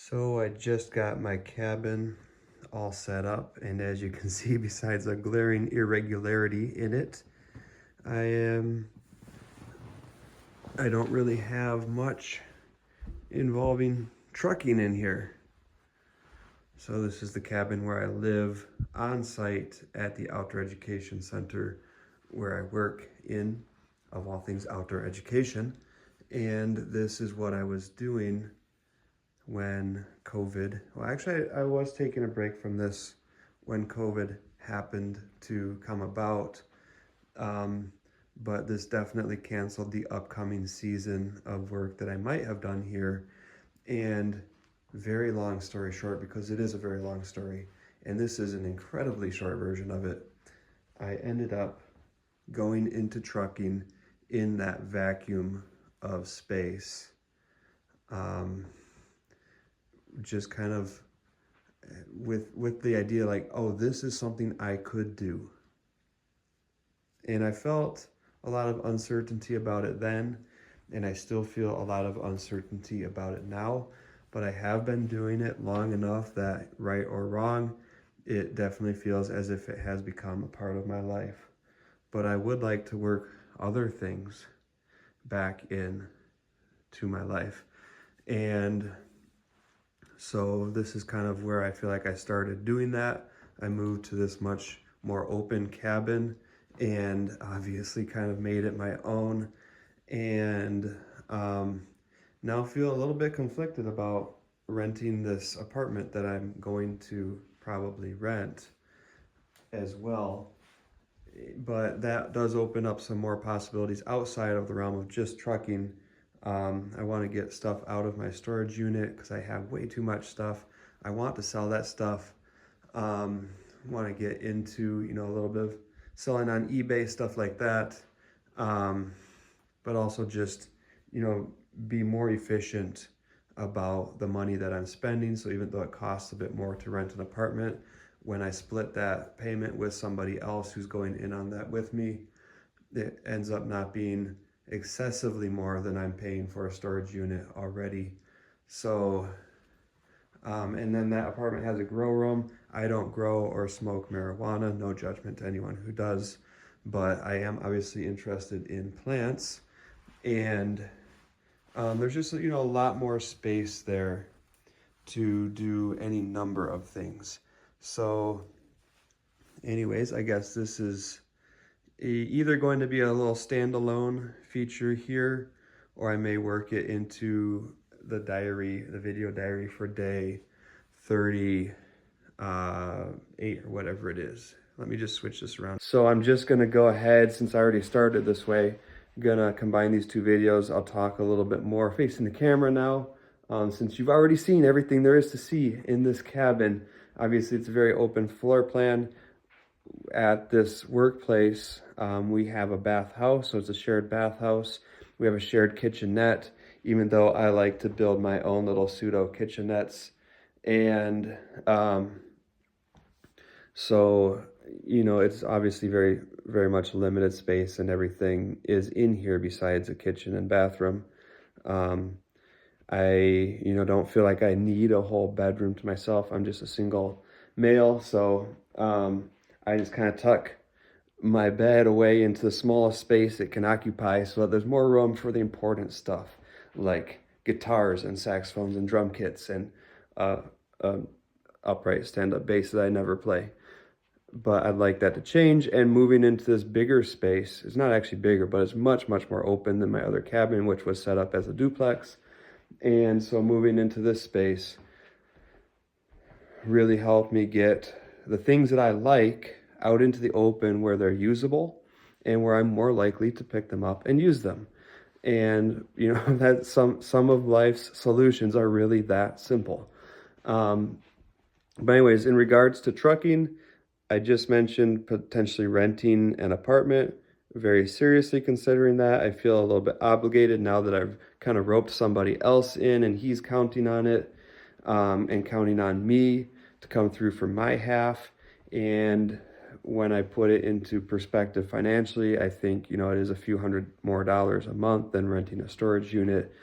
So I just got my cabin all set up, and as you can see, besides a glaring irregularity in it, I I don't really have much involving trucking in here. So this is the cabin where I live on site at the Outdoor Education Center where I work in, of all things, outdoor education. And this is what I was doing when COVID, well, actually, I was taking a break from this when COVID happened to come about. But this definitely canceled the upcoming season of work that I might have done here. And very long story short, because it is a very long story, and this is an incredibly short version of it, I ended up going into trucking in that vacuum of space. Just kind of with the idea like, oh, this is something I could do. And I felt a lot of uncertainty about it then, and I still feel a lot of uncertainty about it now, but I have been doing it long enough that, right or wrong, it definitely feels as if it has become a part of my life. But I would like to work other things back in to my life. And so this is kind of where I feel like I started doing that. I moved to this much more open cabin and obviously kind of made it my own. And now feel a little bit conflicted about renting this apartment that I'm going to probably rent as well. But that does open up some more possibilities outside of the realm of just trucking. I want to get stuff out of my storage unit because I have way too much stuff. I want to sell that stuff. Want to get into, a little bit of selling on eBay, stuff like that. But also just, be more efficient about the money that I'm spending. So even though it costs a bit more to rent an apartment, when I split that payment with somebody else who's going in on that with me, it ends up not being excessively more than I'm paying for a storage unit already. So, and then that apartment has a grow room. I don't grow or smoke marijuana, no judgment to anyone who does, but I am obviously interested in plants. And there's just, a lot more space there to do any number of things. So anyways, I guess this is either going to be a little standalone feature here, or I may work it into the video diary for day 38 or whatever it is. Let me just switch this around. So I'm just gonna go ahead, since I already started this way, gonna combine these two videos. I'll talk a little bit more facing the camera now, since you've already seen everything there is to see in this cabin. Obviously, it's a very open floor plan. At this workplace, we have a bathhouse, so it's a shared bathhouse. We have a shared kitchenette, even though I like to build my own little pseudo kitchenettes. And so, it's obviously very, very much limited space, and everything is in here besides a kitchen and bathroom. I, don't feel like I need a whole bedroom to myself. I'm just a single male, so I just kind of tuck my bed away into the smallest space it can occupy so that there's more room for the important stuff like guitars and saxophones and drum kits and upright stand-up bass that I never play. But I'd like that to change, and moving into this bigger space, it's not actually bigger, but it's much, much more open than my other cabin, which was set up as a duplex. And so moving into this space really helped me get the things that I like out into the open where they're usable and where I'm more likely to pick them up and use them. And, that some of life's solutions are really that simple. But anyways, in regards to trucking, I just mentioned potentially renting an apartment. Very seriously considering that. I feel a little bit obligated now that I've kind of roped somebody else in and he's counting on it, and counting on me to come through for my half. And when I put it into perspective financially, I think, it is a few $100 more a month than renting a storage unit.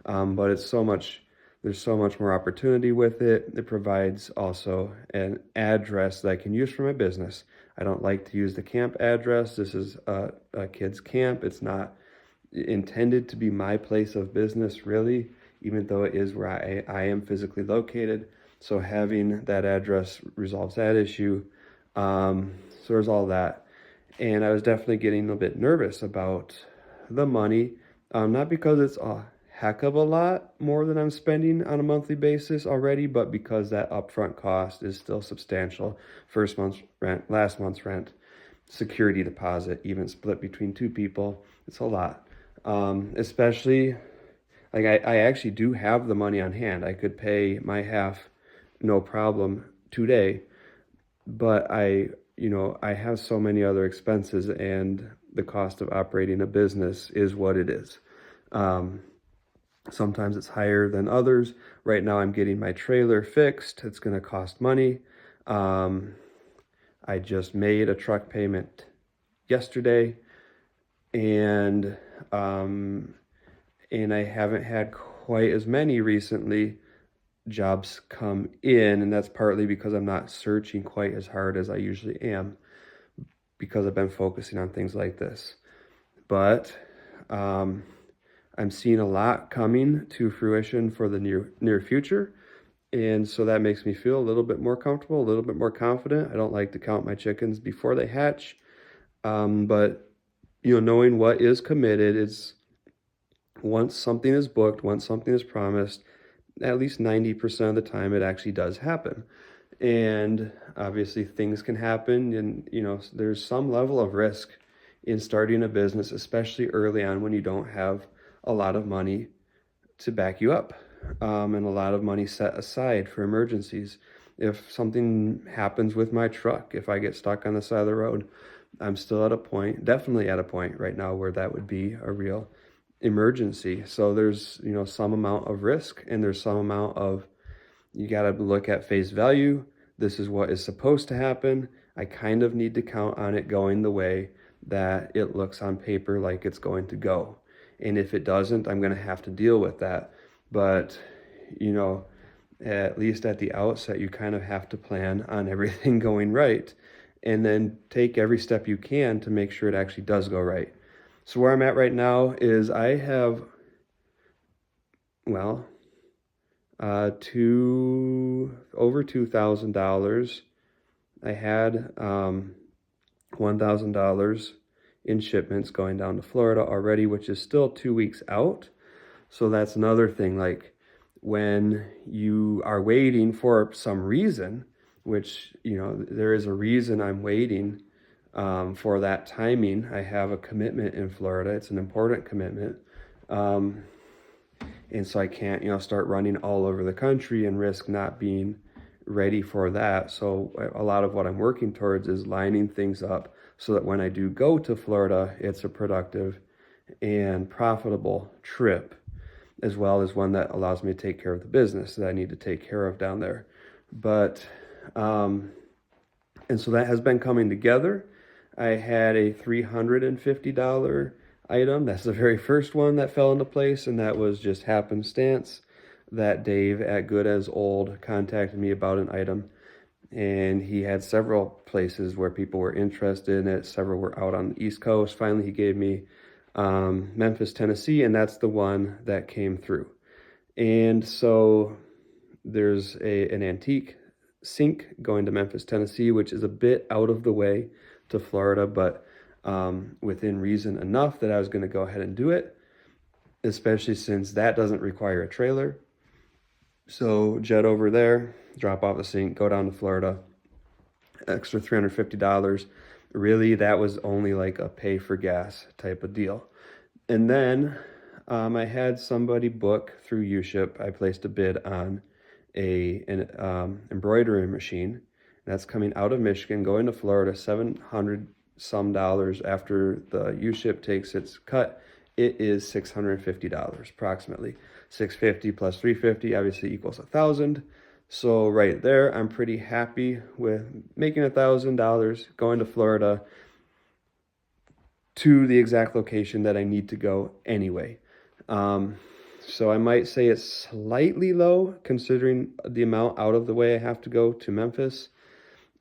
But it's so much There's so much more opportunity with it. It provides also an address that I can use for my business. I don't like to use the camp address. This is a kid's camp. It's not intended to be my place of business, really, even though it is where I am physically located. So having that address resolves that issue. So there's all that. And I was definitely getting a bit nervous about the money, not because it's a heck of a lot more than I'm spending on a monthly basis already, but because that upfront cost is still substantial. First month's rent, last month's rent, security deposit, even split between two people, it's a lot. Especially, like I actually do have the money on hand. I could pay my half, no problem, today, but I have so many other expenses, and the cost of operating a business is what it is. Sometimes it's higher than others. Right now I'm getting my trailer fixed. It's going to cost money. I just made a truck payment yesterday, and I haven't had quite as many recently jobs come in, and that's partly because I'm not searching quite as hard as I usually am, because I've been focusing on things like this. But I'm seeing a lot coming to fruition for the near future, and so that makes me feel a little bit more comfortable, a little bit more confident. I don't like to count my chickens before they hatch, but knowing what is committed is, once something is booked, once something is promised, at least 90% of the time it actually does happen. And obviously things can happen, and there's some level of risk in starting a business, especially early on when you don't have a lot of money to back you up, and a lot of money set aside for emergencies. If something happens with my truck, if I get stuck on the side of the road, I'm still at a point, definitely at a point right now, where that would be a real emergency. So there's some amount of risk, and there's some amount of, you got to look at face value. This is what is supposed to happen. I kind of need to count on it going the way that it looks on paper like it's going to go. And if it doesn't, I'm going to have to deal with that. But at least at the outset, you kind of have to plan on everything going right, and then take every step you can to make sure it actually does go right. So where I'm at right now is I have, over $2,000. I had $1,000 in shipments going down to Florida already, which is still 2 weeks out. So that's another thing, like when you are waiting for some reason, which, there is a reason I'm waiting for that timing. I have a commitment in Florida. It's an important commitment. And so I can't, start running all over the country and risk not being ready for that. So a lot of what I'm working towards is lining things up so that when I do go to Florida, it's a productive and profitable trip, as well as one that allows me to take care of the business that I need to take care of down there. But, and so that has been coming together. I had a $350 item. That's the very first one that fell into place, and that was just happenstance that Dave at Good as Old contacted me about an item, and he had several places where people were interested in it. Several were out on the East Coast. Finally, he gave me Memphis, Tennessee, and that's the one that came through. And so there's an antique sink going to Memphis, Tennessee, which is a bit out of the way to Florida, but within reason enough that I was going to go ahead and do it, especially since that doesn't require a trailer. So jet over there, drop off the sink, go down to Florida, extra $350. Really, that was only like a pay for gas type of deal. And then I had somebody book through UShip. I placed a bid on an embroidery machine. That's coming out of Michigan, going to Florida, $700 some after the UShip takes its cut. It is $650 approximately. $650 plus $350 obviously equals $1,000. So right there, I'm pretty happy with making $1,000 going to Florida to the exact location that I need to go anyway. So I might say it's slightly low considering the amount out of the way I have to go to Memphis.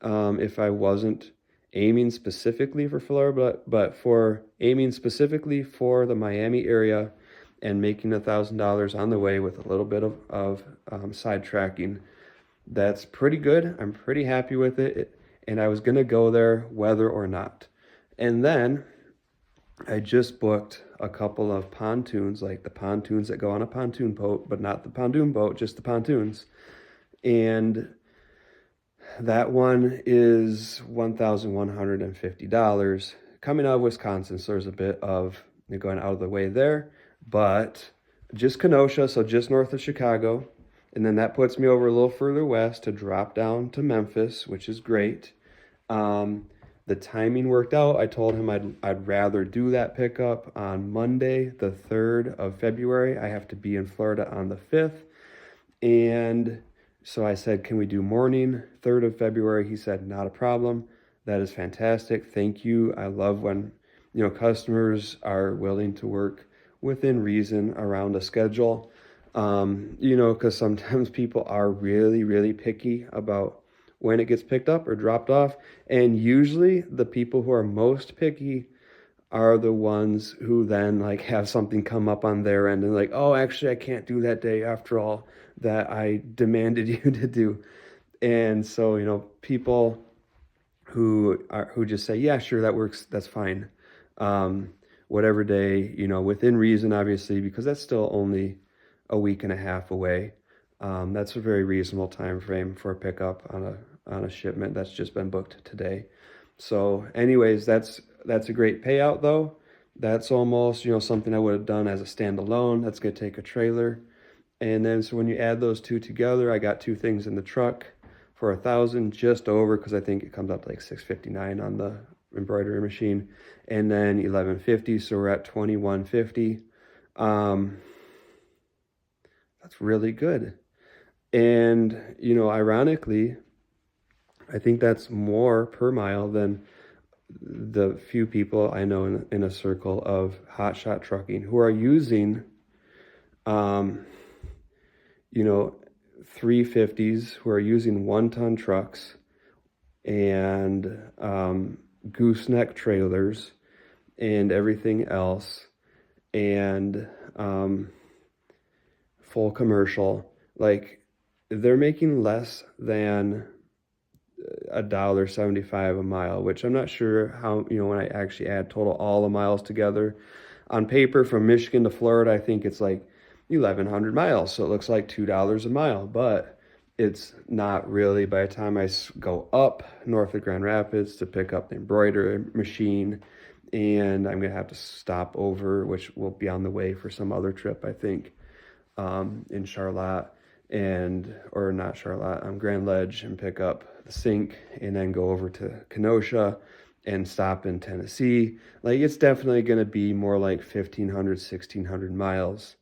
If I wasn't aiming specifically for Florida, but for aiming specifically for the Miami area and making $1,000 on the way with a little bit of sidetracking, that's pretty good. I'm pretty happy with it. And I was going to go there whether or not. And then I just booked a couple of pontoons, like the pontoons that go on a pontoon boat, but not the pontoon boat, just the pontoons. And that one is $1,150 coming out of Wisconsin. So there's a bit of going out of the way there, but just Kenosha, so just north of Chicago. And then that puts me over a little further west to drop down to Memphis, which is great. The timing worked out. I told him I'd rather do that pickup on Monday, the 3rd of February. I have to be in Florida on the 5th. And so I said, can we do morning, 3rd of February? He said, not a problem. That is fantastic. Thank you. I love when, customers are willing to work within reason around a schedule. Because sometimes people are really, really picky about when it gets picked up or dropped off. And usually the people who are most picky are the ones who then like have something come up on their end and like, oh, actually I can't do that day after all that I demanded you to do. And so, people who just say, yeah, sure, that works, that's fine. Whatever day, within reason, obviously, because that's still only a week and a half away. That's a very reasonable time frame for a pickup on a shipment that's just been booked today. So anyways, that's a great payout though. That's almost, something I would have done as a standalone. That's going to take a trailer. And then, so when you add those two together, I got two things in the truck for $1,000, just over, because I think it comes up to like $659 on the embroidery machine, and then $1,150. So we're at $2,150. That's really good. And, ironically, I think that's more per mile than the few people I know in a circle of hotshot trucking who are using, 350s, who are using 1-ton trucks and gooseneck trailers and everything else, and full commercial. Like, they're making less than $1.75 a mile, which I'm not sure how, when I actually add total all the miles together. On paper, from Michigan to Florida, I think it's like 1,100 miles. So it looks like $2 a mile, but it's not really. By the time I go up north of Grand Rapids to pick up the embroidery machine, and I'm going to have to stop over, which will be on the way for some other trip, I think, in Charlotte, or not Charlotte, Grand Ledge, and pick up the sink, and then go over to Kenosha and stop in Tennessee. Like, it's definitely going to be more like 1,500, 1,600 miles.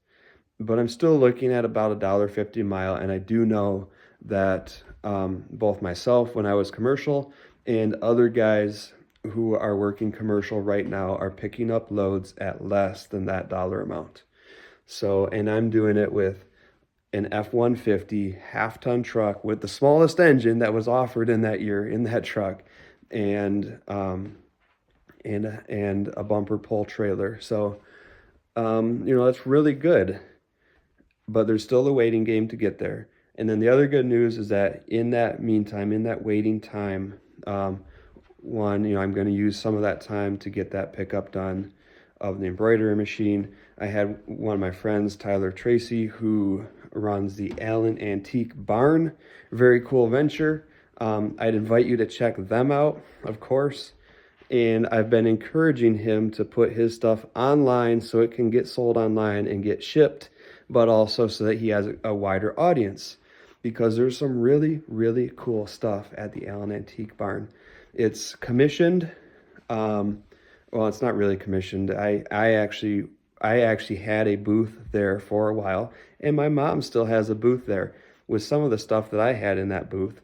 But I'm still looking at about $1.50 a mile, and I do know that both myself when I was commercial and other guys who are working commercial right now are picking up loads at less than that dollar amount. So, and I'm doing it with an F-150 half-ton truck with the smallest engine that was offered in that year in that truck, and a bumper pull trailer. So, that's really good. But there's still a waiting game to get there. And then the other good news is that in that meantime, in that waiting time, I'm going to use some of that time to get that pickup done of the embroidery machine. I had one of my friends, Tyler Tracy, who runs the Allen Antique Barn. Very cool venture. I'd invite you to check them out, of course. And I've been encouraging him to put his stuff online so it can get sold online and get shipped, but also so that he has a wider audience, because there's some really, really cool stuff at the Allen Antique Barn. It's commissioned. Well, it's not really commissioned. I actually had a booth there for a while, and my mom still has a booth there with some of the stuff that I had in that booth,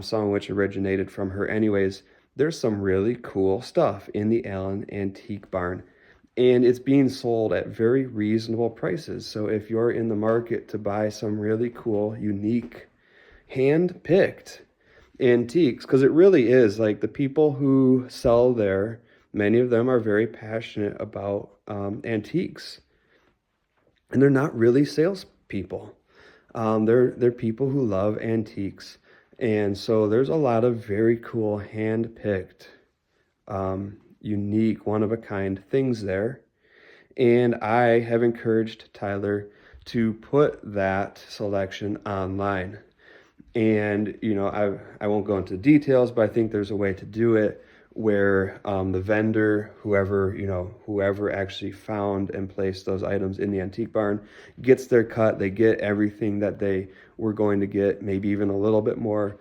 some of which originated from her anyways. There's some really cool stuff in the Allen Antique Barn. and it's being sold at very reasonable prices. So if you're in the market to buy some really cool, unique, hand-picked antiques, because it really is like the people who sell there, many of them are very passionate about antiques, and they're not really salespeople. They're people who love antiques, and so there's a lot of very cool hand-picked, unique, one-of-a-kind things there. And I have encouraged Tyler to put that selection online. And, you know, I won't go into details, but I think there's a way to do it where the vendor, whoever actually found and placed those items in the antique barn gets their cut. They get everything that they were going to get, maybe even a little bit more.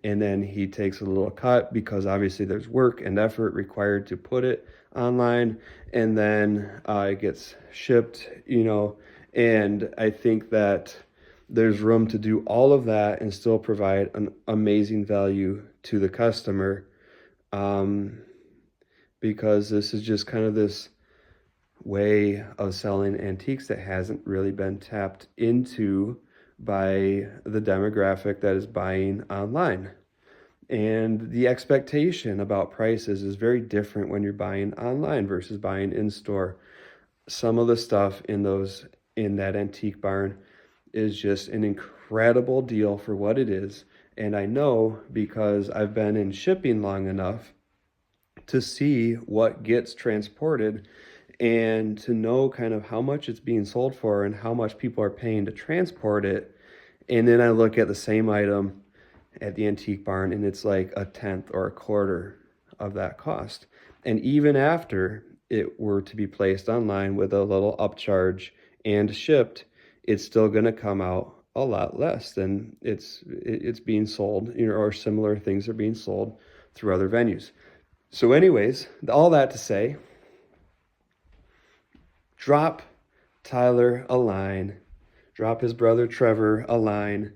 And then he takes a little cut because obviously there's work and effort required to put it online. And then it gets shipped, and I think that there's room to do all of that and still provide an amazing value to the customer, because this is just kind of this way of selling antiques that hasn't really been tapped into by the demographic that is buying online. And the expectation about prices is very different when you're buying online versus buying in store. Some of the stuff in that antique barn is just an incredible deal for what it is. And I know because I've been in shipping long enough to see what gets transported and to know kind of how much it's being sold for and how much people are paying to transport it. And then I look at the same item at the antique barn and it's like a tenth or a quarter of that cost. And even after it were to be placed online with a little upcharge and shipped, it's still going to come out a lot less than it's being sold, or similar things are being sold through other venues. So anyways, all that to say, drop Tyler a line, drop his brother Trevor a line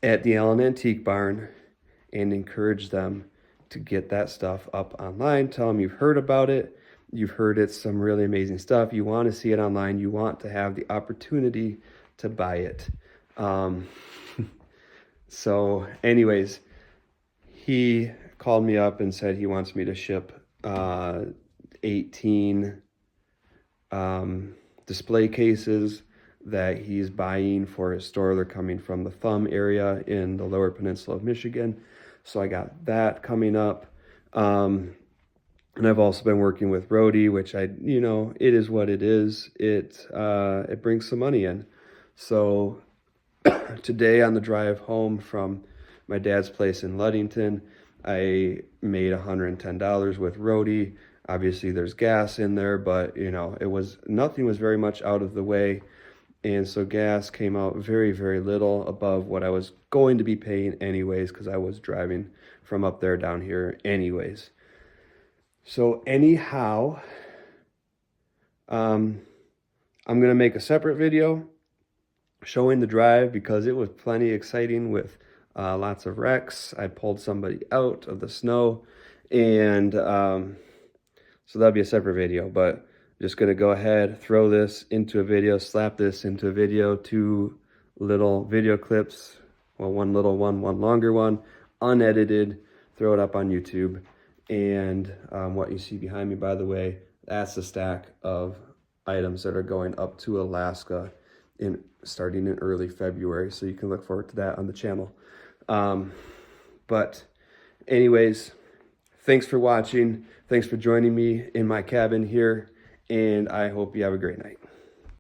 at the Allen Antique Barn and encourage them to get that stuff up online. Tell them you've heard about it. You've heard it's some really amazing stuff. You want to see it online. You want to have the opportunity to buy it. So anyways, he called me up and said he wants me to ship 18 display cases that he's buying for his store. They're coming from the Thumb area in the Lower Peninsula of Michigan. So I got that coming up. And I've also been working with Rody, which it is what it is. It brings some money in. So today on the drive home from my dad's place in Ludington, I made $110 with Rody. Obviously there's gas in there, but nothing was very much out of the way. And so gas came out very, very little above what I was going to be paying anyways, because I was driving from up there down here anyways. So anyhow, I'm going to make a separate video showing the drive because it was plenty exciting with lots of wrecks. I pulled somebody out of the snow, and so that'll be a separate video, but I'm just going to go ahead, throw this into a video, slap this into a video, 2 little video clips, well, one little one longer one, unedited, throw it up on YouTube. And what you see behind me, by the way, that's the stack of items that are going up to Alaska starting in early February. So you can look forward to that on the channel. But anyways, thanks for watching. Thanks for joining me in my cabin here. And I hope you have a great night.